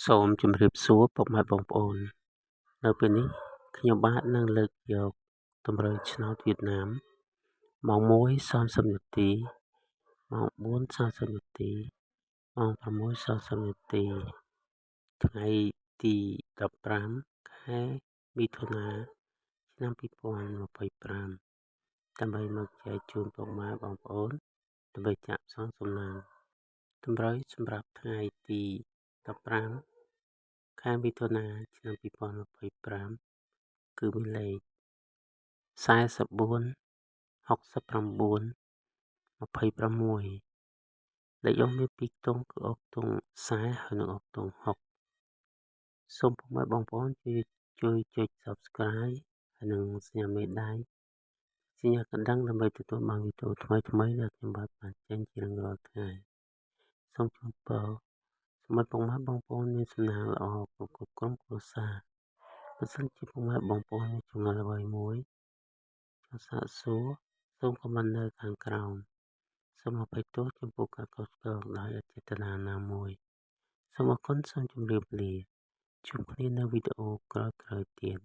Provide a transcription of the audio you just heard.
សូមជម្រាបសួរពុកម៉ែបងប្អូន នៅពេលនេះខ្ញុំបាទនឹងលើកយកតម្រូវឆ្នោតវៀតណាមម៉ោង 1:30 នាទី ម៉ោង 4:30 នាទី ម៉ោង 6:30 នាទី ថ្ងៃទី15 ខែមិថុនា ឆ្នាំ 2025 ដើម្បីមកចែកជូនពុកម៉ែបងប្អូនដើម្បីចាក់ផ្សងសំណាងតម្រូវសម្រាប់ថ្ងៃទី15 ខែមិថុនា ឆ្នាំ 2025 គឺមានលេខ 44 69 26 លេខអុកមាន2ខ្ទង់គឺអុកខ្ទង់40ហើយនិងអុកខ្ទង់60 សូមពុកម៉ែបងប្អូនជួយចុច Subscribe ហើយនិងសញ្ញាមេដៃសញ្ញាកណ្ដឹងដើម្បីទទួលបានវីដេអូថ្មីៗដែលខ្ញុំបាទបានចេញជារៀងរាល់ថ្ងៃសូមជូនពរសម្រាប់ពុកម៉ែបងប្អូនមានសំណាងល្អគ្រប់ក្រុមគ្រួសារបើសិនជាពុកម៉ែបងប្អូនមានចម្ងល់អ្វីមួយចង់សាកសួរសូមខមមិននៅខាងក្រោមសូមអភ័យទោសចំពោះការខុសឆ្គងដោយអចេតនាណាមួយសូមអរគុណសូមជម្រាបលាជួបគ្នានៅវីដេអូក្រោយៗទៀត